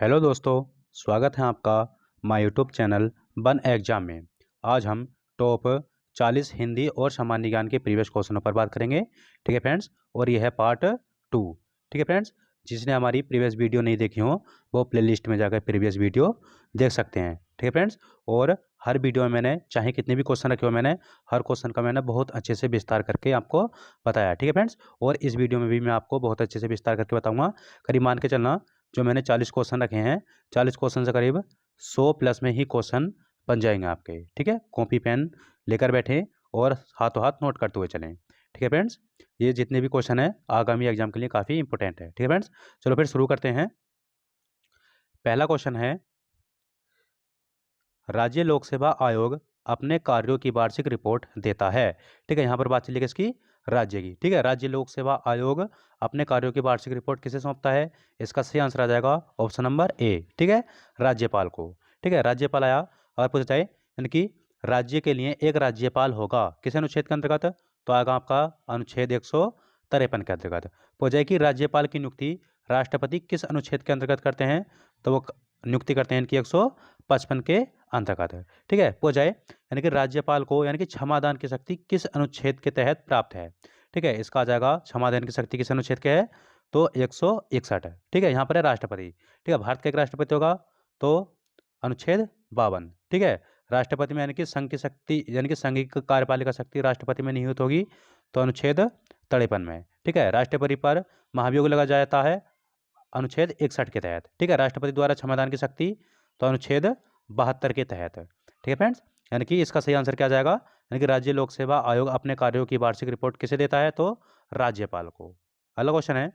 Hello दोस्तों, स्वागत है आपका my YouTube channel one exam में। आज हम टॉप 40 हिंदी और सामान्य ज्ञान के प्रीवियस क्वेश्चनों पर बात करेंगे। ठीक है फ्रेंड्स, और ये है पार्ट 2। ठीक है फ्रेंड्स, जिसने हमारी प्रीवियस वीडियो नहीं देखी हो वो प्लेलिस्ट में जाकर प्रीवियस वीडियो देख सकते हैं। ठीक है फ्रेंड्स, और हर वीडियो में मैंने चाहे कितने भी क्वेश्चन रखे हो, मैंने हर क्वेश्चन का मैंने बहुत अच्छे से विस्तार करके आपको बताया। ठीक है फ्रेंड्स, और इस वीडियो में भी मैं आपको बहुत अच्छे से विस्तार करके बताऊँगा। करीब मान के चलना, जो मैंने 40 क्वेश्चन रखे हैं, 40 क्वेश्चन से करीब 100 प्लस में ही क्वेश्चन बन जाएंगे आपके। ठीक है, कॉपी पेन लेकर बैठे और हाथों हाथ नोट करते हुए चलें। ठीक है फ्रेंड्स, ये जितने भी क्वेश्चन हैं आगामी एग्जाम के लिए काफ़ी इंपॉर्टेंट है। ठीक है फ्रेंड्स, चलो फिर शुरू करते हैं। पहला क्वेश्चन है, राज्य लोक सेवा आयोग अपने कार्यों की वार्षिक रिपोर्ट देता है। ठीक है, यहाँ पर बात चली किसकी? राज्य की। ठीक है, राज्य लोक सेवा आयोग अपने कार्यों की वार्षिक रिपोर्ट किसे सौंपता है? इसका सही आंसर आ जाएगा ऑप्शन नंबर ए। ठीक है, राज्यपाल को। ठीक है, राज्यपाल आया। अगर पूछा जाए यानी कि राज्य के लिए एक राज्यपाल होगा, किस अनुच्छेद के अंतर्गत? तो आएगा आपका अनुच्छेद 153 के अंतर्गत। पूछा जाए कि राज्यपाल की नियुक्ति राष्ट्रपति किस अनुच्छेद के अंतर्गत करते हैं? तो वो नियुक्ति करते हैं इनकी 155 के अंतर्गत है। ठीक है, पूछा जाए यानी कि राज्यपाल को यानी कि क्षमादान की शक्ति किस अनुच्छेद के तहत प्राप्त है? ठीक है, इसका आ जाएगा क्षमादान की शक्ति किस अनुच्छेद के है? तो 161 है। ठीक है, यहाँ पर है राष्ट्रपति। ठीक है, भारत का एक राष्ट्रपति होगा तो अनुच्छेद 52। ठीक है, राष्ट्रपति में यानी कि संघ की शक्ति यानी कि संघिक कार्यपालिका शक्ति राष्ट्रपति में निहित होगी तो अनुच्छेद 53 में। ठीक है, राष्ट्रपति पर महाभियोग लगा जाता है अनुच्छेद 61 के तहत। ठीक है, राष्ट्रपति द्वारा क्षमादान की शक्ति तो अनुच्छेद 72 के तहत। ठीक है फ्रेंड्स, यानी कि इसका सही आंसर क्या आ जाएगा? यानी कि राज्य लोक सेवा आयोग अपने कार्यों की वार्षिक रिपोर्ट किसे देता है? तो राज्यपाल को। अगला क्वेश्चन है,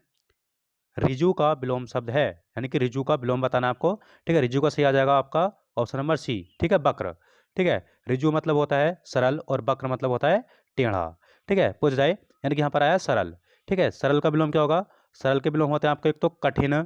रिजु का विलोम शब्द है, यानी कि रिजु का विलोम बताना आपको। ठीक है, रिजु का सही आ जाएगा आपका ऑप्शन नंबर सी। ठीक है, वक्र। ठीक है, रिजु मतलब होता है सरल और वक्र मतलब होता है टेढ़ा। ठीक है, पूछ जाए यानी कि यहाँ पर आया सरल। ठीक है, सरल का विलोम क्या होगा? सरल के विलोम होते हैं आपको एक तो कठिन,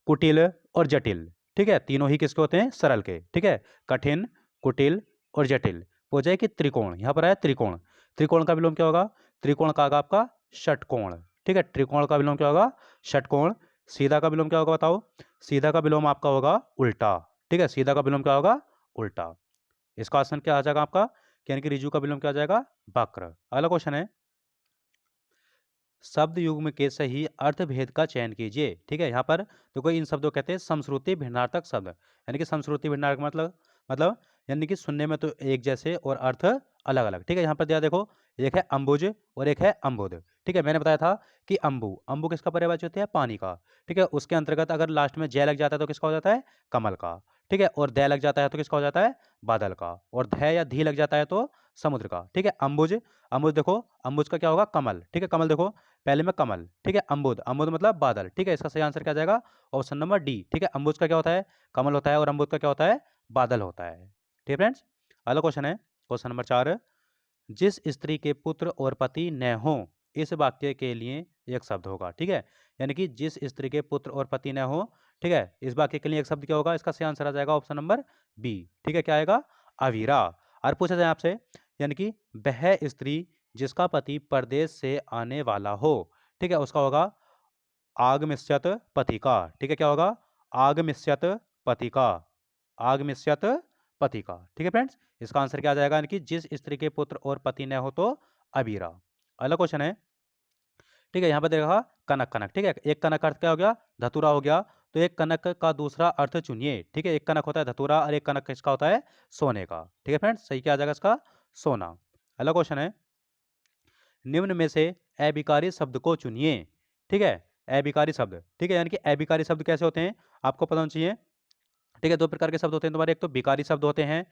कुटिल और जटिल। ठीक है, तीनों ही किसके होते हैं? सरल के। ठीक है, कठिन, कुटिल और जटिल। हो जाए कि त्रिकोण, यहाँ पर आया त्रिकोण। त्रिकोण का विलोम क्या होगा? त्रिकोण का होगा आपका षटकोण। ठीक है, त्रिकोण का विलोम क्या होगा? षटकोण। सीधा का विलोम क्या होगा बताओ? सीधा का विलोम आपका होगा उल्टा। ठीक है, सीधा का विलोम क्या होगा? उल्टा। इसका आंसर क्या आ जाएगा आपका? यानी कि रिजु का विलोम क्या आ जाएगा? वक्र। अगला क्वेश्चन है, शब्द युग्म के सही अर्थ भेद का चयन कीजिए। ठीक है, यहाँ पर तो कोई इन शब्दों को कहते हैं समश्रुति भिन्नार्थक शब्द। यानी कि समश्रुति भिन्नार्थक मतलब यानी कि सुनने में तो एक जैसे और अर्थ अलग अलग। ठीक है, यहाँ पर दिया देखो, एक है अम्बुज और एक है अम्बुद। ठीक है, मैंने बताया था कि अम्बु अम्बु किसका पर्यायवाची होता है? पानी का। ठीक है, उसके अंतर्गत अगर लास्ट में जय लग जाता है तो किसका हो जाता है? कमल का। ठीक है, और दय लग जाता है तो किसका हो जाता है? बादल का। और ध या धी लग जाता है तो समुद्र का। ठीक है, अम्बुज अम्बुज देखो, अम्बुज का क्या होगा? कमल। ठीक है, कमल देखो पहले में कमल। ठीक है, अम्बुद अम्बुद मतलब बादल। ठीक है, इसका सही आंसर क्या जाएगा? Option number D. ठीक है, अम्बुज का क्या होता है? कमल होता है और अम्बुद का क्या होता है? बादल होता है। ठीक है फ्रेंड्स, अगला क्वेश्चन है क्वेश्चन नंबर 4। जिस स्त्री के पुत्र और पति न हो, इस वाक्य के लिए एक शब्द होगा। ठीक है, यानी कि जिस स्त्री के पुत्र और पति न हो, ठीक है, इस वाक्य के लिए एक शब्द क्या होगा? इसका सही आंसर आ जाएगा ऑप्शन नंबर बी। ठीक है, क्या आएगा? अवीरा। और पूछा जाए आपसे, यानी कि वह स्त्री जिसका पति परदेश से आने वाला हो, ठीक है, उसका होगा आगमिष्यत पति का। ठीक है, क्या होगा? आगमिष्यत पति का। आगमिष्यत पति का। ठीक है फ्रेंड्स, इसका आंसर क्या आ जाएगा? यानी कि जिस स्त्री के पुत्र और पति न हो तो अबीरा। अगला क्वेश्चन है, ठीक है, यहाँ पर देखा कनक कनक। ठीक है, एक कनक अर्थ क्या हो गया? धतूरा हो गया। तो एक कनक का दूसरा अर्थ चुनिए। ठीक है, एक कनक होता है धतूरा और एक कनक किसका होता है? सोने का। ठीक है फ्रेंड्स, सही क्या आ जाएगा इसका? सोना। अगला क्वेश्चन है, निम्न में से अभिकारी शब्द को चुनिए। ठीक है, अभिकारी शब्द। ठीक है, यानी कि अभिकारी शब्द कैसे होते हैं आपको पता होना चाहिए। ठीक है, दो प्रकार के शब्द होते हैं तुम्हारे, एक तो विकारी शब्द होते हैं,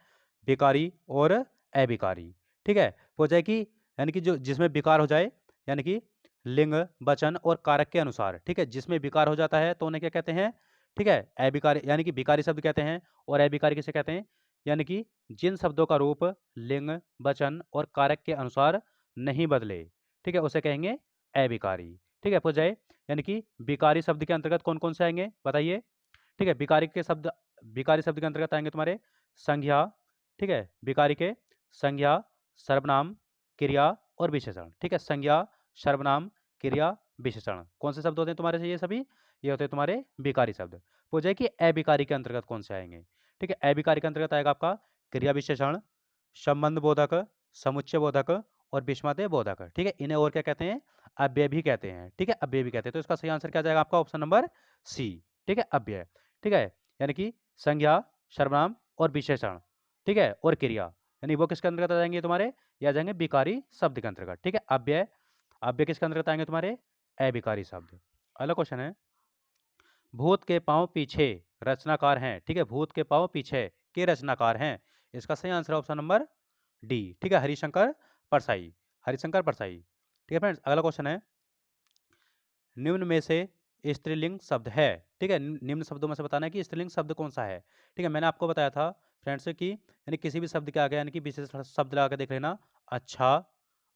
विकारी और अविकारी। ठीक है, हो जाए कि यानी कि जो जिसमें विकार हो जाए, यानी कि लिंग, वचन और कारक के अनुसार। ठीक है, जिसमें विकार हो जाता है तो उन्हें क्या कहते हैं? ठीक है, अविकारी यानी कि विकारी शब्द कहते हैं। और अविकारी किसे कहते हैं? यानी कि जिन शब्दों का रूप लिंग, वचन और कारक के अनुसार नहीं बदले, ठीक है, उसे कहेंगे अविकारी। ठीक है, हो जाए यानी कि विकारी शब्द के अंतर्गत कौन कौन से आएंगे बताइए। ठीक है, विकारी शब्द के अंतर्गत आएंगे तुम्हारे संज्ञा। ठीक है, विकारी के संज्ञा, सर्वनाम, क्रिया और विशेषण। ठीक है, संज्ञा, सर्वनाम, क्रिया, विशेषण कौन से शब्द होते हैं तुम्हारे से? ये सभी ये होते हैं तुम्हारे विकारी शब्द। पूछ जाए कि अभिकारी के अंतर्गत कौन से आएंगे। ठीक है, अभिकारी के अंतर्गत आएगा आपका क्रिया विशेषण, संबंध बोधक, समुच्चय बोधक और विस्मय बोधक। ठीक है, इन्हें और क्या कहते हैं, अव्यय भी कहते हैं। ठीक है, अव्यय भी कहते हैं। तो इसका सही आंसर क्या जाएगा आपका, ऑप्शन नंबर सी। ठीक है, अव्यय। ठीक है, यानी कि संज्ञा, सर्वनाम और विशेषण, ठीक है, और क्रिया, यानी वो किसके अंतर्गत आ जाएंगे तुम्हारे, या जाएंगे विकारी शब्द के अंतर्गत। ठीक है, अव्यय, अव्यय किसके अंतर्गत आएंगे तुम्हारे, अविकारी शब्द। अगला क्वेश्चन है, भूत के पांव पीछे रचनाकार हैं। ठीक है, भूत के पांव पीछे के रचनाकार हैं। इसका सही आंसर ऑप्शन नंबर डी। ठीक है, हरिशंकर परसाई, हरिशंकर परसाई। ठीक है फ्रेंड्स, अगला क्वेश्चन है, निम्न में से स्त्रीलिंग शब्द है। ठीक है, निम्न शब्दों में से बताना है कि स्त्रीलिंग शब्द कौन सा है। ठीक है, मैंने आपको बताया था फ्रेंड्स कि यानी किसी भी शब्द के आगे यानी कि विशेष शब्द लगा के देख लेना, अच्छा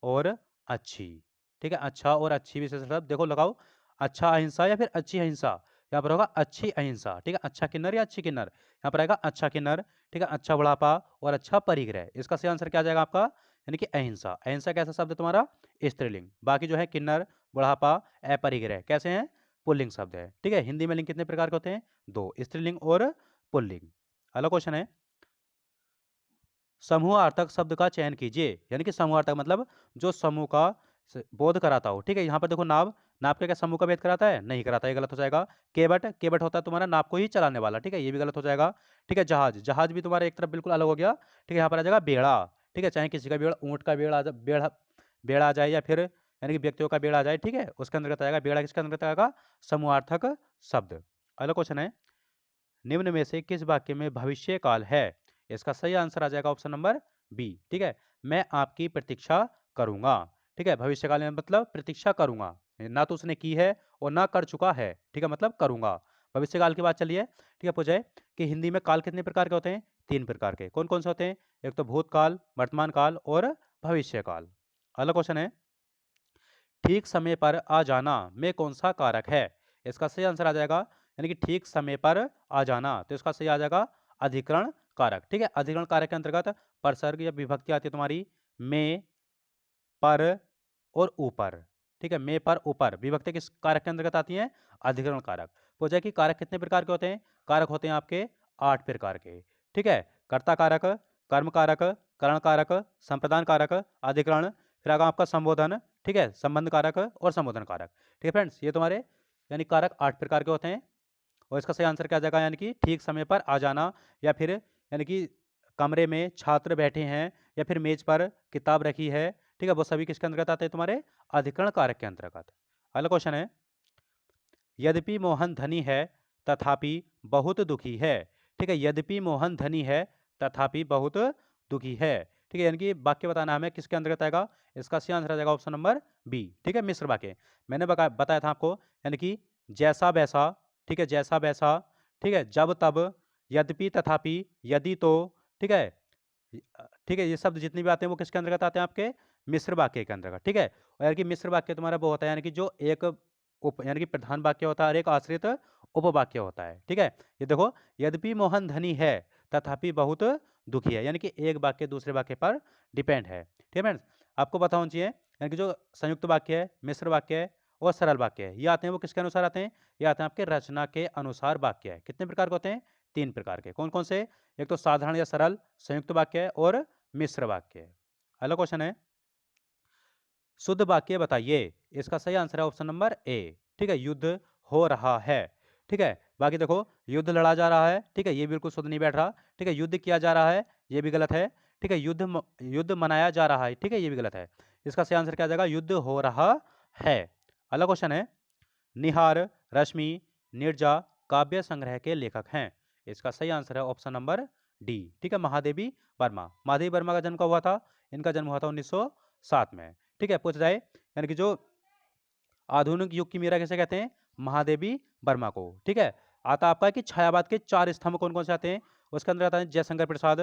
और अच्छी। ठीक है, अच्छा और अच्छी विशेष शब्द देखो लगाओ, अच्छा अहिंसा या फिर अच्छी अहिंसा। यहाँ पर होगा अच्छी अहिंसा। ठीक है, अच्छा किन्नर या अच्छी किन्नर, यहाँ पर आएगा अच्छा किन्नर। ठीक है, अच्छा बुढ़ापा और अच्छा परिग्रह। इसका सही आंसर क्या जाएगा आपका, यानी कि अहिंसा। अहिंसा कैसा शब्द है तुम्हारा, स्त्रीलिंग। बाकी जो है किन्नर, बुढ़ापा, अपरिग्रह कैसे हैं, पुल्लिंग शब्द है। ठीक है, हिंदी में लिंग कितने प्रकार के होते हैं, दो, स्त्रीलिंग और पुल्लिंग। अगला क्वेश्चन है, समूहार्थक शब्द का चयन कीजिए। यानी कि समूहार्थक मतलब जो समूह का बोध कराता हो। ठीक है, यहाँ पर देखो नाव, नाव का क्या समूह का भेद कराता है, नहीं कराता, ये गलत हो जाएगा। केवट, केवट होता है तुम्हारा नाव को ही चलाने वाला। ठीक है, ये भी गलत हो जाएगा। ठीक है, जहाज, जहाज भी तुम्हारा एक तरफ बिल्कुल अलग हो गया। ठीक है, यहाँ पर आ जाएगा बेड़ा। ठीक है, चाहे किसी का बेड़ा, ऊँट का बेड़ा बेड़ा बेड़ा आ जाए या फिर यानी कि व्यक्तियों का बेड़ा आ जाए। ठीक है, उसके अंतर्गत आएगा बेड़ा, किसके अंतर्गत आएगा, समूहार्थक शब्द। अगला क्वेश्चन है, निम्न में से किस वाक्य में भविष्य काल है। इसका सही आंसर आ जाएगा ऑप्शन नंबर बी। ठीक है, मैं आपकी प्रतीक्षा करूंगा। ठीक है, भविष्य काल में मतलब प्रतीक्षा करूंगा, ना तो उसने की है और ना कर चुका है। ठीक है, मतलब करूंगा। भविष्य काल की बात चलिए। ठीक है, पूछे कि हिंदी में काल कितने प्रकार के होते हैं, तीन प्रकार के। कौन कौन से होते हैं, एक तो भूतकाल, वर्तमान काल और भविष्य काल। अगला क्वेश्चन है, ठीक समय पर आ जाना में कौन सा कारक है। इसका सही आंसर आ जाएगा, यानी कि ठीक समय पर आ जाना, तो इसका सही आ जाएगा अधिकरण कारक। ठीक है, अधिकरण कारक के अंतर्गत परसर्ग या विभक्ति आती है तुम्हारी में, पर और ऊपर। ठीक है, में, पर, ऊपर विभक्ति किस कारक के अंतर्गत आती है, अधिकरण कारक। पूछा कि कारक कितने प्रकार के होते हैं, कारक होते हैं आपके 8 प्रकार के। ठीक है, कर्ता कारक, कर्म कारक, करण कारक, संप्रदान कारक, अधिकरण, फिर आगे आपका संबोधन। ठीक है, संबंध कारक और संबोधन कारक। ठीक है फ्रेंड्स, ये तुम्हारे यानी कारक 8 प्रकार के होते हैं। और इसका सही आंसर क्या आ जाएगा, यानी कि ठीक समय पर आ जाना, या फिर यानी कि कमरे में छात्र बैठे हैं या फिर मेज पर किताब रखी है। ठीक है, वो सभी किसके अंतर्गत आते हैं, तुम्हारे अधिकरण कारक के अंतर्गत। अगला क्वेश्चन है, यद्यपि मोहन धनी है तथापि बहुत दुखी है। ठीक है, यद्यपि मोहन धनी है तथापि बहुत दुखी है। ठीक है, यानी कि वाक्य बताना हमें किसके अंतर्गत आएगा, इसका सही आंसर आ जाएगा ऑप्शन नंबर बी। ठीक है, मिश्र वाक्य मैंने बताया था आपको, यानी कि जैसा वैसा। ठीक है, जैसा वैसा। ठीक है, जब तब, यद्यपि तथापि, यदि तो। ठीक है, ठीक है, ये शब्द जितने भी आते हैं वो किसके अंतर्गत आते हैं, आपके मिश्र वाक्य के अंतर्गत। ठीक है, और यानी कि मिश्र वाक्य तुम्हारा वो होता है यानी कि जो एक उप यानी कि प्रधान वाक्य होता है और एक आश्रित उपवाक्य होता है। ठीक है, ये देखो, यद्यपि मोहन धनी है तथापि बहुत दुखी है, यानी कि एक वाक्य दूसरे वाक्य पर डिपेंड है। ठीक है फ्रेंड्स, आपको बताना चाहिए यानी कि जो संयुक्त वाक्य है, मिश्र वाक्य है और सरल वाक्य है, ये आते हैं वो किसके अनुसार आते हैं, ये आते हैं आपके रचना के अनुसार वाक्य है। कितने प्रकार के होते हैं, तीन प्रकार के। कौन कौन से, एक तो साधारण या सरल, संयुक्त वाक्य है और मिश्र वाक्य है। अगला क्वेश्चन है, शुद्ध वाक्य बताइए। इसका सही आंसर है ऑप्शन नंबर ए। ठीक है, युद्ध हो रहा है। ठीक है, बाकी देखो, युद्ध लड़ा जा रहा है। ठीक है, ये बिल्कुल शुद्ध नहीं बैठ रहा। ठीक है, युद्ध किया जा रहा है, ये भी गलत है। ठीक है, युद्ध मनाया जा रहा है। ठीक है, ये भी गलत है। इसका सही आंसर क्या आ जाएगा, युद्ध हो रहा है। अगला क्वेश्चन है, निहार, रश्मि, नीरजा काव्य संग्रह के लेखक हैं। इसका सही आंसर है ऑप्शन नंबर डी। ठीक है, महादेवी वर्मा। महादेवी वर्मा का जन्म कब हुआ था, इनका जन्म हुआ था 1907 में। ठीक है, पूछ जाए यानी कि जो आधुनिक युग की मीरा किसे कहते हैं, महादेवी वर्मा को। ठीक है, आता आपका है कि छायावाद के 4 स्तंभ कौन कौन से आते हैं, उसके अंदर आता है जयशंकर प्रसाद।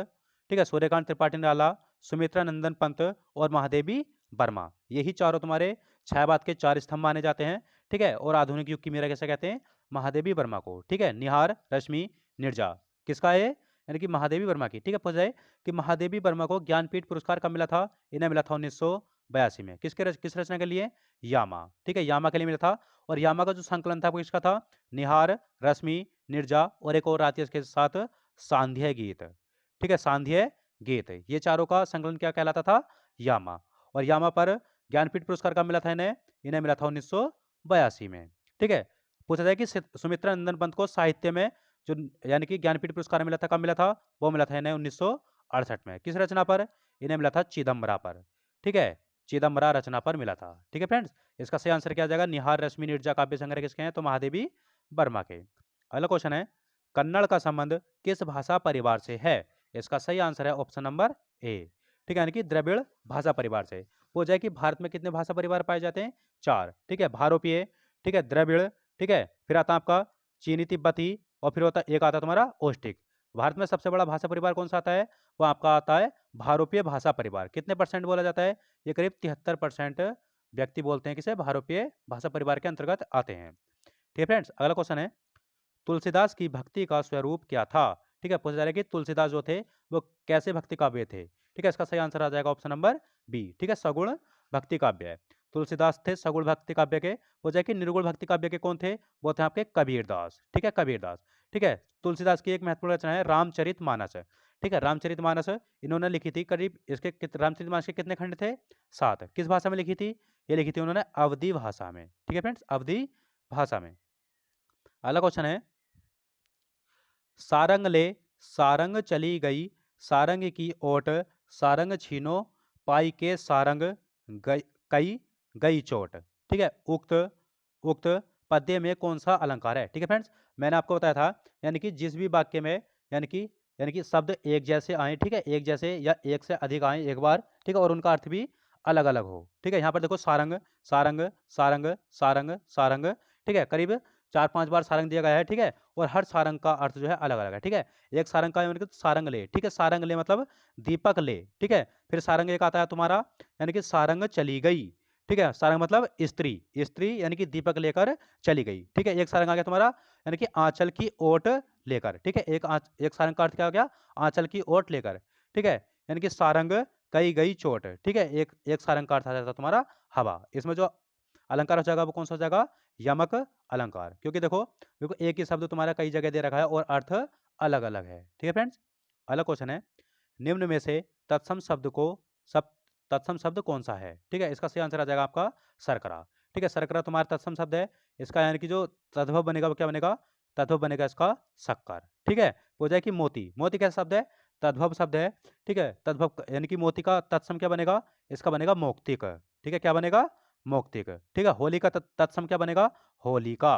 ठीक है, सूर्यकांत त्रिपाठी निराला, सुमित्रा नंदन पंत और महादेवी वर्मा, यही चारों तुम्हारे छायावाद के 4 स्तंभ माने जाते हैं। ठीक है, और आधुनिक युग की मीरा किसे कहते हैं, महादेवी वर्मा को। ठीक है, निहार, रश्मि, नीरजा किसका है, यानी कि महादेवी वर्मा की। ठीक है, पूछ जाए कि महादेवी वर्मा को ज्ञानपीठ पुरस्कार कब मिला था, इन्हें मिला था 1982 में। किस रचना के लिए? यामा, ठीक है, यामा के लिए मिला था। और यामा का जो संकलन था वो किसका था? निहार, रश्मि, नीरजा और एक और आती है इसके साथ, सांध्य गीत, ठीक है, सांध्य गीत। ये चारों का संकलन क्या कहलाता था? यामा। और यामा पर ज्ञानपीठ पुरस्कार कब मिला था इन्हें? इन्हें मिला था 1982 में, ठीक है। पूछा जाए कि सुमित्रा नंदन पंत को साहित्य में जो यानी कि ज्ञानपीठ पुरस्कार मिला था, कब मिला था? वो मिला था इन्हें 1968 में। किस रचना पर? इन्हें मिला था चिदम्बरा पर, ठीक है, चिदम्बरा रचना पर मिला था, ठीक है फ्रेंड्स। इसका सही आंसर क्या आ जाएगा? निहार, रश्मि, नीरजा काव्य संग्रह किसके हैं? तो महादेवी वर्मा के। अगला क्वेश्चन है, कन्नड़ का संबंध किस भाषा परिवार से है? इसका सही आंसर है ऑप्शन नंबर ए, ठीक है, यानी कि द्रविड़ भाषा परिवार से। हो जाए कि भारत में कितने भाषा परिवार पाए जाते हैं? 4, ठीक है, भारोपीय, ठीक है, द्रविड़, ठीक है, फिर आता है आपका चीनी तिब्बती, और फिर होता एक आता है तुम्हारा ओस्टिक। भारत में सबसे बड़ा भाषा परिवार कौन सा आता है? वो आपका आता है भारोपीय भाषा परिवार। कितने परसेंट बोला जाता है? ये करीब 73% व्यक्ति बोलते हैं किसे? भारोपीय भाषा परिवार के अंतर्गत आते हैं, ठीक है फ्रेंड्स। अगला क्वेश्चन है, तुलसीदास की भक्ति का स्वरूप क्या था? ठीक है, पूछा जा रहा है कि तुलसीदास जो थे वो कैसे भक्ति काव्य थे? ठीक है, इसका सही आंसर आ जाएगा ऑप्शन नंबर बी, ठीक है, सगुण भक्ति काव्य है। तुलसीदास थे सगुण भक्ति काव्य के। हो जाए कि निर्गुण भक्ति काव्य के कौन थे? वो थे आपके कबीरदास, ठीक है, कबीरदास, ठीक है। तुलसीदास की एक महत्वपूर्ण रचना है रामचरितमानस, ठीक है, रामचरितमानस इन्होंने लिखी थी। करीब इसके रामचरितमानस के कितने खंड थे? 7। किस भाषा में लिखी थी? ये लिखी थी उन्होंने अवधी भाषा में, ठीक है फ्रेंड्स, अवधी भाषा में। अगला क्वेश्चन है, सारंग ले सारंग चली गई, सारंग की ओट सारंग छीनो, पाई के सारंग गई कई गई चोट, ठीक है। उक्त उक्त पद्य में कौन सा अलंकार है? ठीक है फ्रेंड्स, मैंने आपको बताया था यानी कि जिस भी वाक्य में यानी कि शब्द एक जैसे आए, ठीक है, एक जैसे या एक से अधिक आए एक बार, ठीक है, और उनका अर्थ भी अलग अलग हो, ठीक है। यहाँ पर देखो सारंग सारंग सारंग सारंग सारंग, ठीक है, करीब 4-5 बार सारंग दिया गया है, ठीक है, और हर सारंग का अर्थ जो है अलग अलग है, ठीक है। एक सारंग का यानी कि सारंग ले, ठीक है, सारंग ले मतलब दीपक ले, ठीक है। फिर सारंग एक आता है तुम्हारा यानी कि सारंग चली गई, ठीक है, सारंग मतलब स्त्री, स्त्री यानी कि दीपक लेकर चली गई, ठीक है। एक सारंग आ गया तुम्हारा यानी कि आंचल की ओट लेकर, ठीक है, एक सारंग का अर्थ क्या हो गया? आंचल की ओट लेकर, ठीक है, यानी कि सारंग कई गई चोट, ठीक है। एक सारंग का अर्थ आ जाता है तुम्हारा हवा। इसमें जो अलंकार हो जाएगा वो कौन सा हो जाएगा? यमक अलंकार, क्योंकि देखो देखो एक ही शब्द तुम्हारा कई जगह दे रखा है और अर्थ अलग अलग है, ठीक है फ्रेंड्स। अगला क्वेश्चन है, निम्न में से तत्सम शब्द को सब तत्सम शब्द कौन सा है? ठीक है, इसका सही आंसर आ जाएगा आपका शर्करा, ठीक है, शर्करा तुम्हारा तत्सम शब्द है। इसका यानी कि जो तद्भव बनेगा वो क्या बनेगा? तद्भव बनेगा इसका शक्कर, ठीक है। हो जाए कि मोती, मोती कैसा शब्द है? तद्भव शब्द है, ठीक है, तद्भव यानी कि मोती का तत्सम क्या बनेगा? इसका बनेगा मौक्तिक, ठीक है, क्या बनेगा? मौक्तिक, ठीक है। होली का तत्सम क्या बनेगा? होलिका,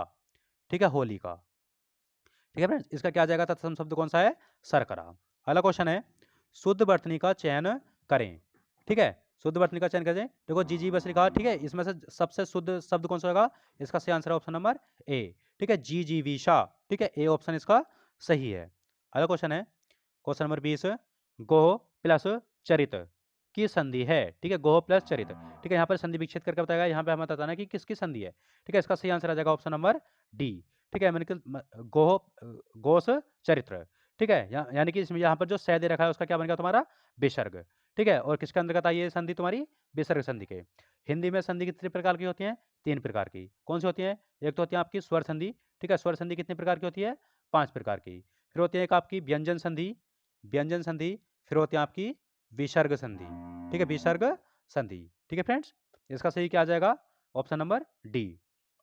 ठीक है, होलिका, ठीक है फ्रेंड्स। इसका क्या आ जाएगा? तत्सम शब्द कौन सा है? शर्करा। अगला क्वेश्चन है, शुद्ध वर्तनी का चयन करें, ठीक है, शुद्ध वर्तनी का चयन करें। देखो जी जी बस लिखा, ठीक है, इसमें से सबसे शुद्ध शब्द कौन सा होगा? इसका सही आंसर है ऑप्शन नंबर ए, ठीक है, जी जी विशा, ठीक है, ए ऑप्शन इसका सही है। अगला क्वेश्चन है क्वेश्चन नंबर 20, गोह प्लस चरित की संधि है, ठीक है, गोह प्लस चरित, ठीक है, यहाँ पर संधि विच्छेद करके बताएगा, यहाँ पे हमें बताना है कि किसकी संधि है, ठीक है। इसका सही आंसर आ जाएगा ऑप्शन नंबर डी, ठीक है, मैंने गोह गोस चरित्र, ठीक है, यानी कि इसमें यहाँ पर जो सह दे रखा है उसका क्या बनेगा तुम्हारा? विसर्ग, ठीक है। और किसके अंतर्गत आई है संधि तुम्हारी? विसर्ग संधि के। हिंदी में संधि कितने प्रकार की होती है? 3 प्रकार की। कौन सी होती है? एक तो होती है आपकी स्वर संधि, ठीक है, स्वर संधि कितने प्रकार की होती है? 5 प्रकार की। फिर होती है एक आपकी व्यंजन संधि, व्यंजन संधि, फिर होती है आपकी विसर्ग संधि, ठीक है, विसर्ग संधि, ठीक है फ्रेंड्स। इसका सही क्या आ जाएगा? Option number D.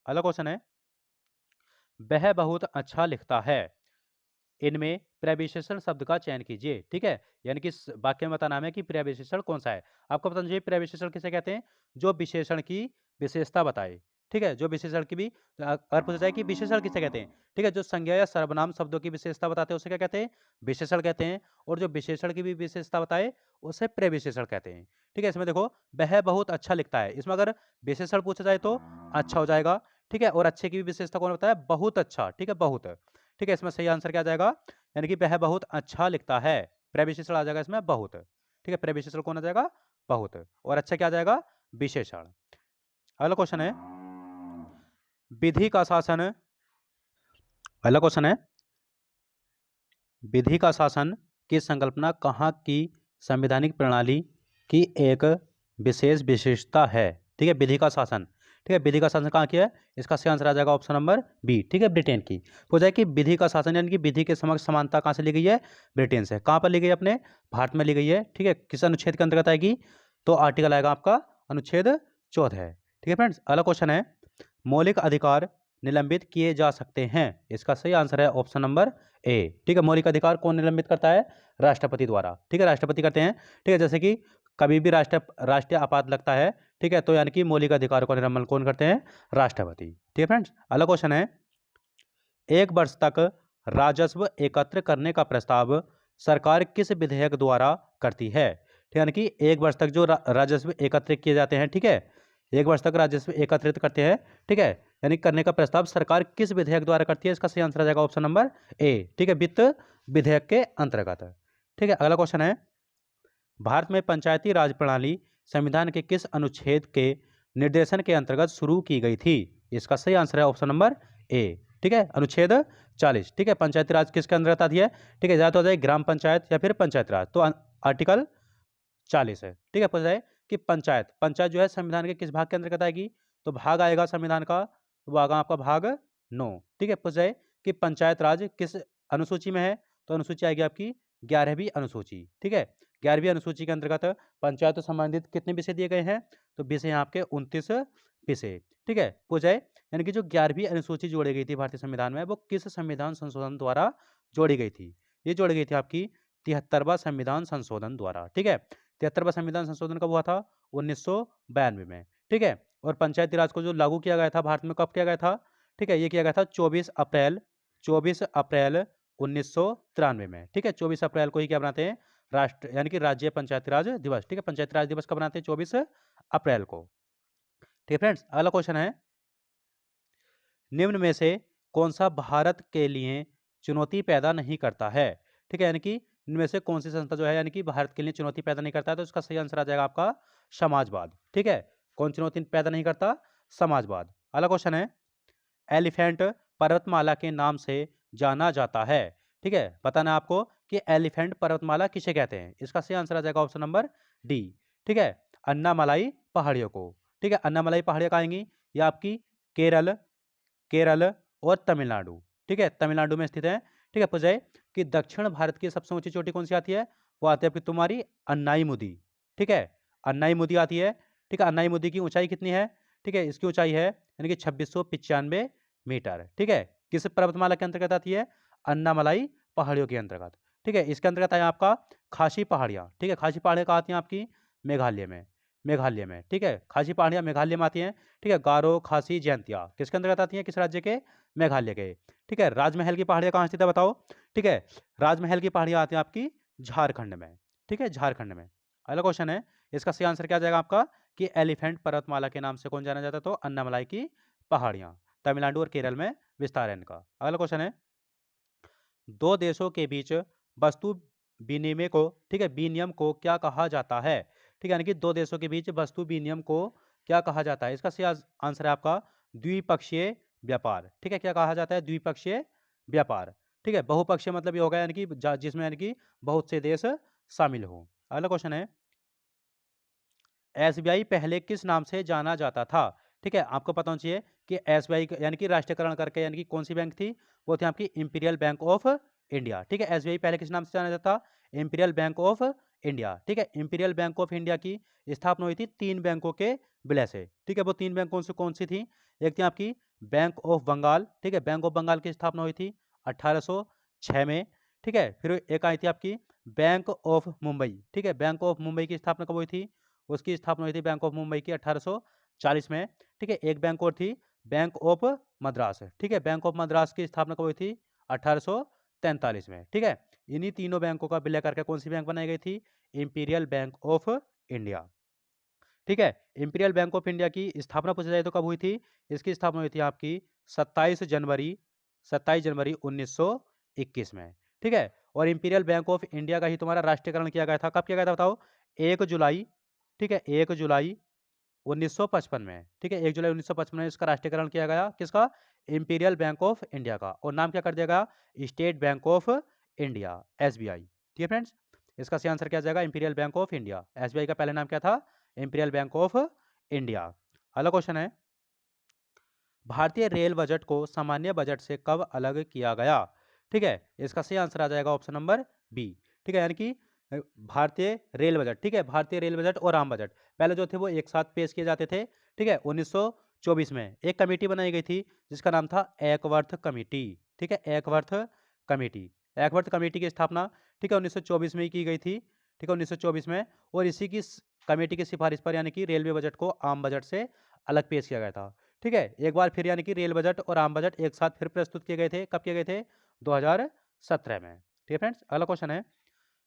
अगला क्वेश्चन है, वह बहुत अच्छा लिखता है, इनमें प्रविशेषण शब्द का चयन कीजिए, ठीक है, यानी कि वाक्य में बताना है कि प्रविशेषण कौन सा है। आपको पता चाहिए प्रविशेषण किसे कहते हैं? जो विशेषण की विशेषता बताए, ठीक है, जो विशेषण की भी अगर पूछा जाए कि विशेषण किसे कहते हैं, ठीक है, जो संज्ञा या सर्वनाम शब्दों की विशेषता बताते हैं उसे क्या कहते हैं? विशेषण कहते हैं। और जो विशेषण की भी विशेषता बताए उसे प्रविशेषण कहते हैं, ठीक है। इसमें देखो वह बहुत अच्छा लिखता है, इसमें अगर विशेषण पूछा जाए तो अच्छा हो जाएगा, ठीक है, और अच्छे की भी विशेषता कौन बताया? बहुत अच्छा, ठीक है, बहुत, ठीक है। इसमें सही आंसर क्या आ जाएगा? यानी कि वह बहुत अच्छा लिखता है, प्रविशेषण आ जाएगा इसमें बहुत, ठीक है, प्रविशेषण कौन आ जाएगा? बहुत। और अच्छा क्या आ जाएगा? विशेषण। अगला क्वेश्चन है, विधि का शासन, अगला क्वेश्चन है, विधि का शासन की संकल्पना कहाँ की संवैधानिक प्रणाली की एक विशेष विशेषता है। ठीक है, विधि का शासन। ठीक है, विधि का शासन कहाँ किया है? इसका सही आंसर आ जाएगा ऑप्शन नंबर बी। ठीक है, ब्रिटेन की हो जाए कि विधि का शासन यानी कि विधि के समक्ष समानता कहाँ से ली गई है? ब्रिटेन से। कहाँ पर ली गई है? अपने भारत में ली गई है। ठीक है, किस अनुच्छेद के अंतर्गत आएगी? तो आर्टिकल आएगा आपका अनुच्छेद 14 है। ठीक है फ्रेंड्स, अगला क्वेश्चन है, मौलिक अधिकार निलंबित किए जा सकते हैं। इसका सही आंसर है ऑप्शन नंबर ए। ठीक है, मौलिक अधिकार कौन निलंबित करता है? राष्ट्रपति द्वारा। ठीक है, राष्ट्रपति करते हैं। ठीक है, जैसे कि कभी भी राष्ट्रीय आपात लगता है, ठीक है, तो यानी कि मौलिक अधिकारों का निलंबन कौन करते हैं? राष्ट्रपति। ठीक है फ्रेंड्स, अगला क्वेश्चन है, एक वर्ष तक राजस्व एकत्र करने का प्रस्ताव सरकार किस विधेयक द्वारा करती है? ठीक है, यानी कि एक वर्ष तक जो राजस्व एकत्रित किए जाते हैं, ठीक है, एक वर्ष तक राजस्व एकत्रित करते हैं, ठीक है, यानी करने का प्रस्ताव सरकार किस विधेयक द्वारा करती है? इसका सही आंसर आ जाएगा ऑप्शन नंबर ए। ठीक है, वित्त विधेयक के अंतर्गत। ठीक है, अगला क्वेश्चन है, भारत में पंचायती राज प्रणाली संविधान के किस अनुच्छेद के निर्देशन के अंतर्गत शुरू की गई थी? इसका सही आंसर है ऑप्शन नंबर ए। ठीक है, अनुच्छेद 40। ठीक है, पंचायती राज किसके अंतर्गत आती है? ठीक है, या तो हो जाए ग्राम पंचायत या फिर पंचायत राज, तो आर्टिकल 40 है। ठीक है, पूछा जाए कि पंचायत पंचायत जो है संविधान के किस भाग के अंतर्गत आएगी? तो भाग आएगा संविधान का, तो वो आएगा आपका भाग 9। ठीक है, पूछा जाए कि पंचायत राज किस अनुसूची में है? तो अनुसूची आएगी आपकी 11वीं अनुसूची। ठीक है, 11वीं अनुसूची के अंतर्गत पंचायत से संबंधित कितने विषय दिए गए हैं? तो विषय यहाँ आपके 29 विषय। ठीक है, पूछा जाए यानी कि जो 11वीं अनुसूची जोड़ी गई थी भारतीय संविधान में, वो किस संविधान संशोधन द्वारा जोड़ी गई थी? ये जोड़ी गई थी आपकी 73वां संविधान संशोधन द्वारा। ठीक है, 73वां संविधान संशोधन कब हुआ था? 1992 में। ठीक है, और पंचायती राज को जो लागू किया गया था भारत में, कब किया गया था? ठीक है, ये किया गया था 24 अप्रैल 1993 में। ठीक है, 24 अप्रैल को ही क्या बनाते हैं? राष्ट्र यानी कि राज्य पंचायती राज दिवस। ठीक है, पंचायती राज दिवस कब बनाते हैं? 24 अप्रैल को। ठीक है फ्रेंड्स, अगला क्वेश्चन है, निम्न में से कौन सा भारत के लिए चुनौती पैदा नहीं करता है? ठीक है, यानी कि इनमें से कौन सी संस्था जो है यानी कि भारत के लिए चुनौती पैदा नहीं करता है? तो इसका सही आंसर आ जाएगा आपका समाजवाद। ठीक है, कौन चुनौती पैदा नहीं करता? समाजवाद। अगला क्वेश्चन है, एलिफेंट पर्वतमाला के नाम से जाना जाता है। ठीक है, बताना आपको कि एलिफेंट पर्वतमाला किसे कहते हैं? इसका सही आंसर आ जाएगा ऑप्शन नंबर डी। ठीक है, अन्नामलाई पहाड़ियों को। ठीक है, अन्नामलाई पहाड़ियाँ कहाँ आएंगी? ये आपकी केरल केरल और तमिलनाडु। ठीक है, तमिलनाडु में स्थित है। ठीक है, पूछा जाए कि दक्षिण भारत की सबसे ऊंची चोटी कौन सी आती है? वो आती है आपकी तुम्हारी अन्नाईमुदी। ठीक है, अन्नाईमुदी आती है। ठीक है, अन्नाईमुदी की ऊंचाई कितनी है? ठीक है, इसकी ऊंचाई है यानी कि 2695 मीटर। ठीक है, किस पर्वतमाला के अंतर्गत आती है? अन्नामलाई पहाड़ियों के अंतर्गत। ठीक है, इसके अंतर्गत आया आपका खासी पहाड़ियाँ। ठीक है, खासी पहाड़ियाँ कहाँ आती हैं आपकी? मेघालय में। मेघालय में। ठीक है, खासी पहाड़ियाँ मेघालय में आती हैं। ठीक है, गारो, खासी, जयंतिया किसके अंतर्गत आती हैं? किस राज्य के? मेघालय के। ठीक है, राजमहल की पहाड़ियाँ कहाँ स्थित है बताओ? ठीक है, राजमहल की पहाड़ियाँ आती हैं आपकी झारखंड में। ठीक है, झारखंड में। अगला क्वेश्चन है, इसका सही आंसर क्या आ जाएगा आपका कि एलिफेंट पर्वतमाला के नाम से कौन जाना जाता है? तो अन्नामलाई की पहाड़ियाँ। तमिलनाडु और केरल में विस्तार है इनका। अगला क्वेश्चन है, दो देशों के बीच वस्तु विनिमय को, ठीक है, विनियम को क्या कहा जाता है? ठीक है, यानी कि दो देशों के बीच वस्तु विनिमय को क्या कहा जाता है? इसका सही आंसर है आपका द्विपक्षीय व्यापार। ठीक है, क्या कहा जाता है? द्विपक्षीय व्यापार। ठीक है, बहुपक्षीय मतलब ये होगा यानी कि जिसमें यानी कि बहुत से देश शामिल हो। अगला क्वेश्चन है, एसबीआई पहले किस नाम से जाना जाता था? ठीक है, आपको पता होना चाहिए कि एसबीआई यानी कि राष्ट्रीयकरण करके यानी कि कौन सी बैंक थी? वो थी आपकी इंपीरियल बैंक ऑफ इंडिया। ठीक है, एसबीआई पहले किस नाम से जाना जाता? Imperial bank of India. ठीक है, इंपीरियल बैंक ऑफ इंडिया की स्थापना हुई थी 3 बैंकों के विलय से। ठीक है, वो 3 बैंक कौन सी थी? एक थी आपकी बैंक ऑफ बंगाल। ठीक है, बैंक ऑफ बंगाल की स्थापना हुई थी 1806 में। ठीक है, फिर एक आई थी आपकी बैंक ऑफ मुंबई। ठीक है, बैंक ऑफ मुंबई की स्थापना कब हुई थी? उसकी स्थापना हुई थी बैंक ऑफ मुंबई की 1840 में। ठीक है, एक बैंक और थी बैंक ऑफ मद्रास। ठीक है, बैंक ऑफ मद्रास की स्थापना कब हुई थी? 1843 में। ठीक है, इन्हीं तीनों बैंकों का विलय करके कौन सी बैंक बनाई गई थी? Imperial bank of India. ठीक है, इंपीरियल बैंक ऑफ इंडिया की स्थापना पूछा जाए तो कब हुई थी? इसकी स्थापना हुई थी आपकी 27 जनवरी 1921 में। ठीक है, और इंपीरियल बैंक ऑफ इंडिया का ही तुम्हारा राष्ट्रीयकरण किया गया था। कब किया गया था बताओ? 1 जुलाई। ठीक है, 1 जुलाई 1955 में। ठीक है, 1 जुलाई 1955 में इसका राष्ट्रीयकरण किया गया। किसका? इंपीरियल बैंक ऑफ इंडिया का। और नाम क्या कर दिया गया? State bank of India, SBI. ठीक है फ्रेंड्स, इसका सही आंसर क्या आ जाएगा? Imperial bank of India. SBI का पहले नाम क्या था? Imperial bank of India. अगला क्वेश्चन है, भारतीय रेल बजट को सामान्य बजट से कब अलग किया गया? ठीक है, इसका सही आंसर आ जाएगा ऑप्शन नंबर बी। ठीक है, यानी कि भारतीय रेल बजट, ठीक है, भारतीय रेल बजट और आम बजट पहले जो थे वो एक साथ पेश किए जाते थे। ठीक है, 1924 में एक कमेटी बनाई गई थी जिसका नाम था एकवर्थ कमेटी। ठीक है, एकवर्थ कमेटी, एकवर्थ कमेटी की स्थापना, ठीक है, 1924 में ही की गई थी। ठीक है, 1924 में, और इसी की कमेटी की सिफारिश पर यानी कि रेलवे बजट को आम बजट से अलग पेश किया गया था। ठीक है, एक बार फिर यानी कि रेल बजट और आम बजट एक साथ फिर प्रस्तुत किए गए थे। कब किए गए थे? 2017 में। ठीक है फ्रेंड्स, अगला क्वेश्चन है,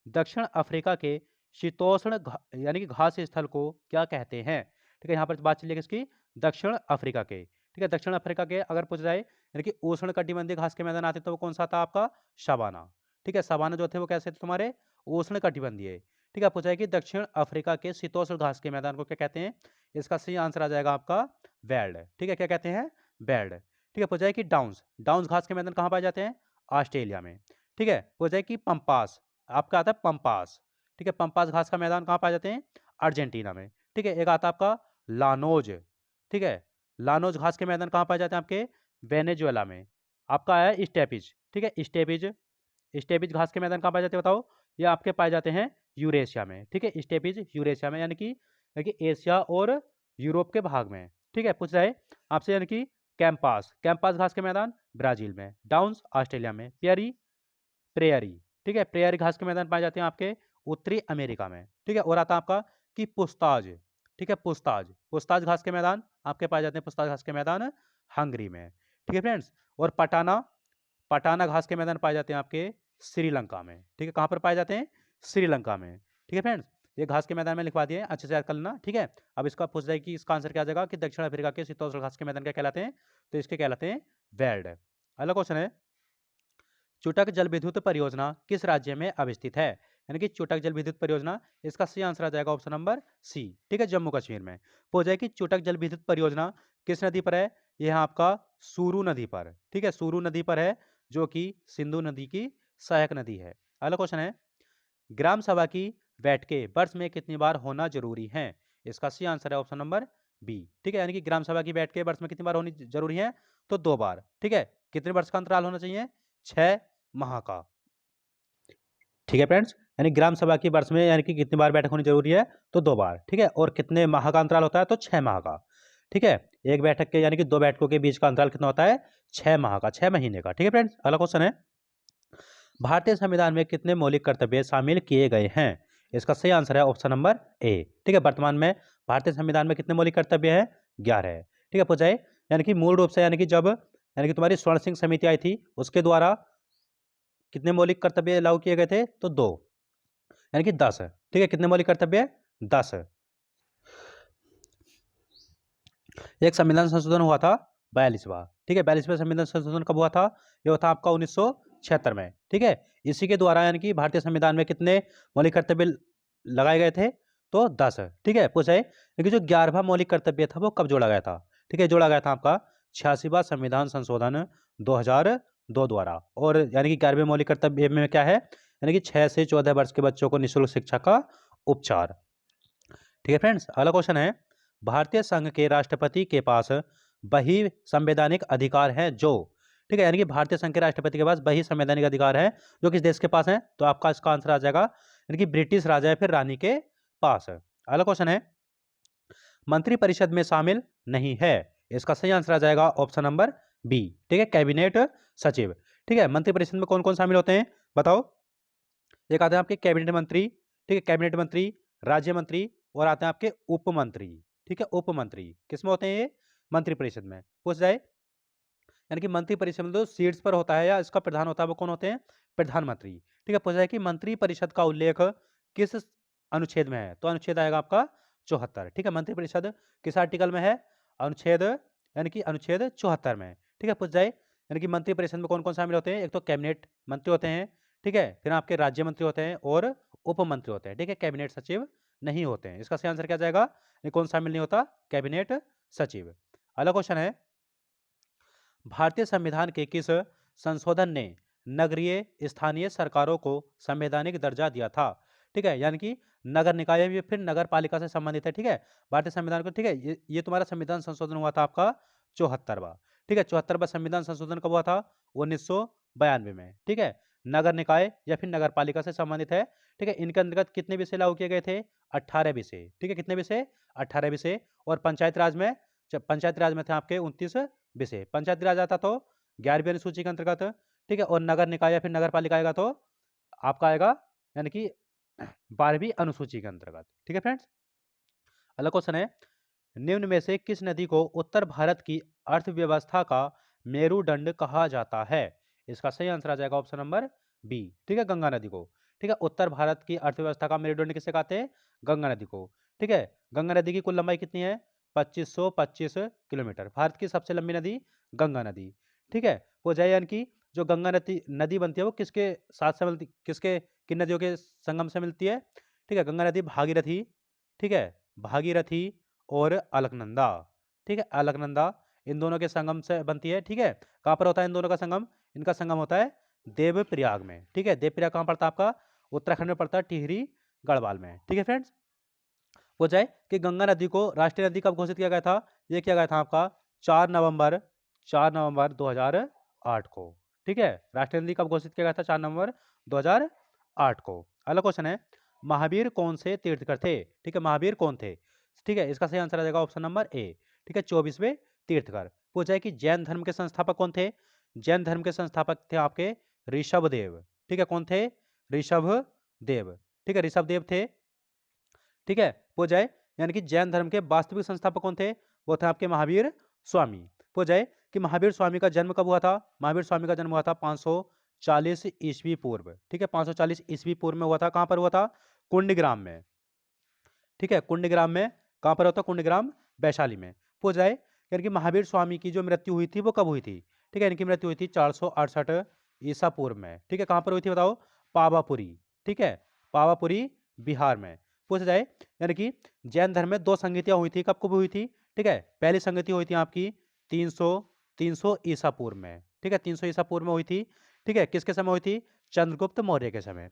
दक्षिण अफ्रीका के शीतोष्ण यानी कि घास स्थल को क्या कहते हैं? ठीक है, यहाँ पर बात चलिए किसकी? दक्षिण अफ्रीका के। ठीक है, दक्षिण अफ्रीका के अगर पूछ जाए यानी कि उष्ण कटिबंधीय घास के मैदान आते तो वो कौन सा था आपका? सवाना। ठीक है, सवाना जो थे वो कैसे थे तुम्हारे? उष्ण कटिबंधीय। ठीक है, पूछा है कि दक्षिण अफ्रीका के शीतोष्ण घास के मैदान को क्या कहते हैं? इसका सही आंसर आ जाएगा आपका वेल्ड। ठीक है, क्या कहते हैं? वेल्ड। ठीक है, पूछा है कि डाउन्स, डाउन्स घास के मैदान कहाँ पाए जाते हैं? ऑस्ट्रेलिया में। ठीक है, पूछा है कि पंपास, आपका आता है पंपास। ठीक है, पंपास घास का मैदान कहाँ पाए जाते हैं? अर्जेंटीना में। ठीक है, एक आता है आपका लानोज। ठीक है, लानोज घास के मैदान कहाँ पाए जाते हैं आपके? वेनेजुएला में। आपका है स्टेपिज। ठीक है, स्टेपिज, स्टेपिज घास के मैदान कहाँ पाए जाते हैं बताओ? ये आपके पाए जाते हैं यूरेशिया में। ठीक है, स्टेपिज यूरेशिया में यानी कि एशिया और यूरोप के भाग में। ठीक है, पूछ रहा है आपसे यानी कि कैंपास, कैंपास घास के मैदान ब्राजील में, डाउन्स ऑस्ट्रेलिया में, प्यारी प्रेयरी। ठीक है, प्रेयरी घास के मैदान पाए जाते हैं आपके उत्तरी अमेरिका में। ठीक है, और आता है आपका कि पुस्ताज। ठीक है, पुस्ताज, पुस्ताज घास के मैदान आपके पाए जाते हैं, पुस्ताज घास के मैदान हंगरी में। ठीक है फ्रेंड्स, और पटाना, पटाना घास के मैदान पाए जाते हैं आपके श्रीलंका में। ठीक है, कहाँ पर पाए जाते हैं? श्रीलंका में। ठीक है फ्रेंड्स, ये घास के मैदान में लिखवा दिए, अच्छे से याद कर लेना। ठीक है, अब इसका पूछ जाए कि इसका आंसर क्या आ जाएगा कि दक्षिण अफ्रीका के शीतोष्ण घास के मैदान क्या कहलाते हैं? तो इसके कहलाते हैं वेल्ड। अगला क्वेश्चन है, चुटक जल विद्युत परियोजना किस राज्य में अवस्थित है? यानी कि चुटक जल विद्युत परियोजना, इसका सही आंसर आ जाएगा ऑप्शन नंबर सी। ठीक है, जम्मू कश्मीर में। हो जाए कि चुटक जल विद्युत परियोजना किस नदी पर है? यह आपका सूरू नदी पर। ठीक है, सूरू नदी पर है, जो कि सिंधु नदी की सहायक नदी है। अगला क्वेश्चन है, ग्राम सभा की बैठकें वर्ष में कितनी बार होना जरूरी है? इसका सही आंसर है ऑप्शन नंबर बी। ठीक है, यानी कि ग्राम सभा की बैठकें वर्ष में कितनी बार होनी जरूरी है? तो 2 बार। ठीक है, कितने वर्ष का अंतराल होना चाहिए? 6 माह का। ठीक है फ्रेंड्स, यानी ग्राम सभा की वर्ष में यानी कि कितनी बार बैठक होनी जरूरी है? तो 2 बार। ठीक है, और कितने माह का अंतराल होता है? तो 6 माह का। ठीक है, एक बैठक के यानी कि 2 बैठकों के बीच का अंतराल कितना होता है? 6 माह का, 6 महीने का। ठीक है फ्रेंड्स, अगला क्वेश्चन है, भारतीय संविधान में कितने मौलिक कर्तव्य शामिल किए गए हैं? इसका सही आंसर है ऑप्शन नंबर ए। ठीक है, वर्तमान में भारतीय संविधान में कितने मौलिक कर्तव्य है? 11 है। ठीक है, पूछा है यानी कि मूल रूप से यानी कि जब यानी कि तुम्हारी स्वर्ण सिंह समिति आई थी उसके द्वारा कितने मौलिक कर्तव्य लागू किए गए थे? तो 2, यानी कि 10 है। ठीक है, कितने मौलिक कर्तव्य? 10 है। एक संविधान संशोधन हुआ था 42वां। ठीक है, 42वां संविधान संशोधन कब हुआ था? ये हुआ था आपका 1976 में। ठीक है, इसी के द्वारा यानी कि भारतीय संविधान में कितने मौलिक कर्तव्य लगाए गए थे? तो 10 है। ठीक है, पूछा है लेकिन जो 11वां मौलिक कर्तव्य था वो कब जोड़ा गया था? ठीक है, जोड़ा गया था आपका 86वां संविधान संशोधन 2002 द्वारा। और यानी कि 11वें मौलिक कर्तव्य में क्या है? यानी कि 6 से 14 वर्ष के बच्चों को निःशुल्क शिक्षा का उपचार। ठीक है फ्रेंड्स, अगला क्वेश्चन है, भारतीय संघ के राष्ट्रपति के पास वही संवैधानिक अधिकार है जो, ठीक है, यानी कि भारतीय संघ के राष्ट्रपति के पास वही संवैधानिक अधिकार है जो किस देश के पास है? तो आपका इसका आंसर आ जाएगा यानी कि ब्रिटिश राजा या फिर रानी के पास है। अगला क्वेश्चन है, मंत्रिपरिषद में शामिल नहीं है। इसका सही आंसर आ जाएगा ऑप्शन नंबर बी। ठीक है, कैबिनेट सचिव। ठीक है, मंत्रिपरिषद में कौन कौन शामिल होते हैं बताओ? एक आते हैं आपके कैबिनेट मंत्री। ठीक है, कैबिनेट मंत्री, राज्य मंत्री, और आते हैं आपके उप मंत्री। ठीक है, उप मंत्री किसमें होते हैं? ये मंत्रिपरिषद में। पूछ जाए यानी कि मंत्रिपरिषद में जो सीट्स पर होता है या इसका प्रधान होता है वो कौन होते हैं? प्रधानमंत्री। ठीक है, पूछा जाए कि मंत्रिपरिषद का उल्लेख किस अनुच्छेद में है? तो अनुच्छेद आएगा आपका 74। ठीक है, मंत्रिपरिषद किस आर्टिकल में है? अनुच्छेद यानी कि अनुच्छेद 74 में। ठीक है, पूछ जाए यानी कि मंत्रिपरिषद में कौन कौन शामिल होते हैं? एक तो कैबिनेट मंत्री होते हैं। ठीक है, फिर आपके राज्य मंत्री होते हैं और उप मंत्री होते हैं। ठीक है, कैबिनेट सचिव नहीं होते हैं। इसका सही आंसर क्या जाएगा? ये कौन शामिल नहीं होता? कैबिनेट सचिव। अगला क्वेश्चन है, भारतीय संविधान के किस संशोधन ने नगरीय स्थानीय सरकारों को संवैधानिक दर्जा दिया था? ठीक है, यानी कि नगर निकाय या फिर नगर पालिका से संबंधित है, ठीक है। भारतीय संविधान को, ठीक है, ये तुम्हारा संविधान संशोधन हुआ था आपका 74वां, ठीक है। 74वां संविधान संशोधन कब हुआ था? 1992 में, ठीक है। नगर निकाय या फिर नगर पालिका से संबंधित है, ठीक है। इनके अंतर्गत कितने विषय लागू किए गए थे? 18 विषय, ठीक है। कितने विषय? 18 विषय। और पंचायत राज में थे आपके 29 विषय। पंचायती राज आता तो 11वीं अनुसूची के अंतर्गत, ठीक है। और नगर निकाय या फिर नगर पालिका आएगा तो आपका आएगा यानी कि 12वीं अनुसूची के अंतर्गत, ठीक है फ्रेंड्स। अगला क्वेश्चन है, निम्न में से किस नदी को उत्तर भारत की अर्थव्यवस्था का मेरुदंड कहा जाता है? इसका सही आंसर आ जाएगा ऑप्शन नंबर बी, ठीक है, गंगा नदी को, ठीक है। उत्तर भारत की अर्थव्यवस्था का मेरुदंड किसे कहते हैं? गंगा नदी को, ठीक है। गंगा नदी की कुल लंबाई कितनी है? 2525 किलोमीटर। भारत की सबसे लंबी नदी गंगा नदी, ठीक है। वो जयन की जो गंगा नदी नदी बनती है वो किसके साथ से मिलती, किन नदियों के संगम से मिलती है? ठीक है, गंगा नदी भागीरथी, ठीक है, भागीरथी और अलकनंदा, ठीक है, अलकनंदा, इन दोनों के संगम से बनती है, ठीक है। कहाँ पर होता है इन दोनों का संगम? इनका संगम होता है देवप्रयाग में, ठीक है। देवप्रयाग कहाँ पड़ता है आपका? उत्तराखंड में पड़ता है, टिहरी गढ़वाल में, ठीक है फ्रेंड्स। हो जाए कि गंगा नदी को राष्ट्रीय नदी कब घोषित किया गया था? ये किया गया था आपका 4 नवंबर 2008 को, ठीक है। राष्ट्रीय नदी कब घोषित किया गया था? 4 नवंबर 2008 को। अगला क्वेश्चन है, महावीर कौन से तीर्थकर थे? ठीक है, महावीर कौन थे? ठीक है, इसका सही आंसर आ जाएगा ऑप्शन नंबर ए, ठीक है, 24वें तीर्थकर। पूछा है कि जैन धर्म के संस्थापक कौन थे? जैन धर्म के संस्थापक थे आपके ऋषभदेव, ठीक है। कौन थे? ऋषभदेव, ठीक है, ऋषभदेव थे, ठीक है। हो जाए यानी कि जैन धर्म के वास्तविक संस्थापक कौन थे? वो थे आपके महावीर स्वामी। हो जाए कि महावीर स्वामी का जन्म कब हुआ था? महावीर स्वामी का जन्म हुआ था 540 ईस्वी पूर्व, ठीक है, 540 ईस्वी पूर्व में हुआ था। कहाँ पर हुआ था? कुंडग्राम में, ठीक है, कुंडग्राम में। कहाँ पर होता? कुंडग्राम, वैशाली में। हो जाए यानी कि महावीर स्वामी की जो मृत्यु हुई थी वो कब हुई थी? ठीक है, इनकी मृत्यु हुई थी 468 ईसा पूर्व में, ठीक है। कहाँ पर हुई थी बताओ? पावापुरी, ठीक है, पावापुरी बिहार में। पूछा जाए यानी कि जैन धर्म में 2 संगतियाँ हुई थी, कब कब हुई थी? ठीक है, पहली संगति हुई थी आपकी 300 ईसा पूर्व में, ठीक है, 300 ईसा पूर्व में हुई थी, ठीक है। किसके समय हुई थी? चंद्रगुप्त मौर्य के समय।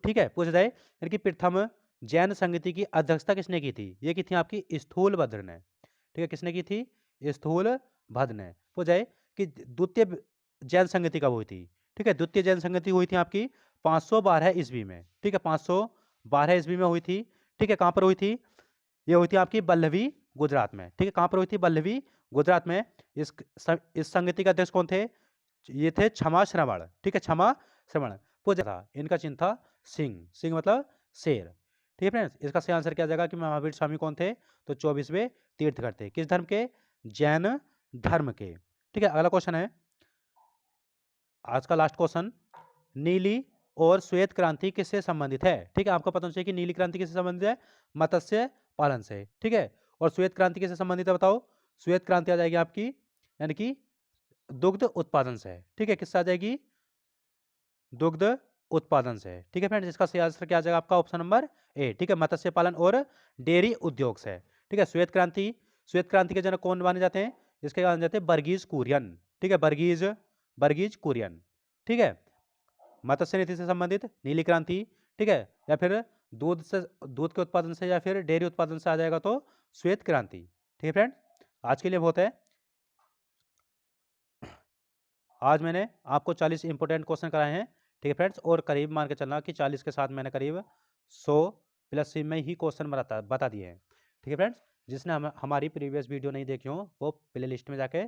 ठीक है, पूछा जाए यानी कि प्रथम जैन संगति की अध्यक्षता किसने की थी? ये की थी आपकी स्थूलभद्र ने, ठीक है, किसने की थी? स्थूलभद्र ने। हो जाए कि द्वितीय जैन संगति कब हुई थी? ठीक है, द्वितीय जैन संगति हुई थी आपकी 512 ईस्वी में, ठीक है, 512 ईस्वी में हुई थी, ठीक है। कहाँ पर हुई थी? ये हुई थी आपकी बल्लभी गुजरात में, ठीक है। कहाँ पर हुई थी? बल्लभी गुजरात में। इस संगति के अध्यक्ष कौन थे? ये थे क्षमा श्रवण, ठीक है, क्षमा श्रवण। पूजा था, इनका चिन्ह था सिंह, सिंह मतलब शेर, ठीक है फ्रेंड्स। इसका सही आंसर क्या जाएगा कि महावीर स्वामी कौन थे? तो 24वें तीर्थकर थे। किस धर्म के? जैन धर्म के, ठीक है। अगला क्वेश्चन है आज का लास्ट क्वेश्चन, नीली और श्वेत क्रांति किससे संबंधित है? ठीक है, आपको पता होना चाहिए कि नीली क्रांति किससे संबंधित है? मत्स्य पालन से, ठीक है। और श्वेत क्रांति किससे संबंधित है बताओ? श्वेत क्रांति आ जाएगी आपकी यानी कि दुग्ध उत्पादन से, ठीक है। किससे आ जाएगी? दुग्ध उत्पादन से, ठीक है फ्रेंड्स। इसका सही आंसर क्या आ जाएगा आपका? ऑप्शन नंबर ए, ठीक है, मत्स्य पालन और डेयरी उद्योग से, ठीक है। श्वेत क्रांति के जनक कौन माने जाते हैं? इसके माने जाते हैं वर्गीज कुरियन, ठीक है, वर्गीज कुरियन, ठीक है। मत्स्य नीति से संबंधित नीली क्रांति, ठीक है, या फिर दूध के उत्पादन से या फिर डेयरी उत्पादन से आ जाएगा तो श्वेत क्रांति, ठीक है फ्रेंड। आज के लिए बहुत है। आज मैंने आपको 40 इंपोर्टेंट क्वेश्चन कराए हैं, ठीक है फ्रेंड्स। और करीब मान के चलना कि 40 के साथ मैंने करीब 100 प्लस में ही क्वेश्चन बता दिए हैं, ठीक है फ्रेंड्स। जिसने हमारी प्रीवियस वीडियो नहीं देखी हो वो प्ले लिस्ट में जाके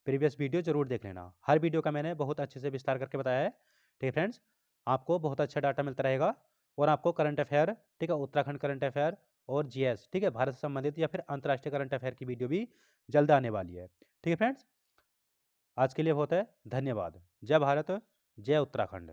प्रीवियस वीडियो जरूर देख लेना। हर वीडियो का मैंने बहुत अच्छे से विस्तार करके बताया है, ठीक है फ्रेंड्स। आपको बहुत अच्छा डाटा मिलता रहेगा और आपको करंट अफेयर, ठीक है, उत्तराखंड करंट अफेयर और जीएस, ठीक है, भारत से संबंधित या फिर अंतर्राष्ट्रीय करंट अफेयर की वीडियो भी जल्द आने वाली है, ठीक है फ्रेंड्स। आज के लिए बहुत है, धन्यवाद। जय भारत, जय उत्तराखंड।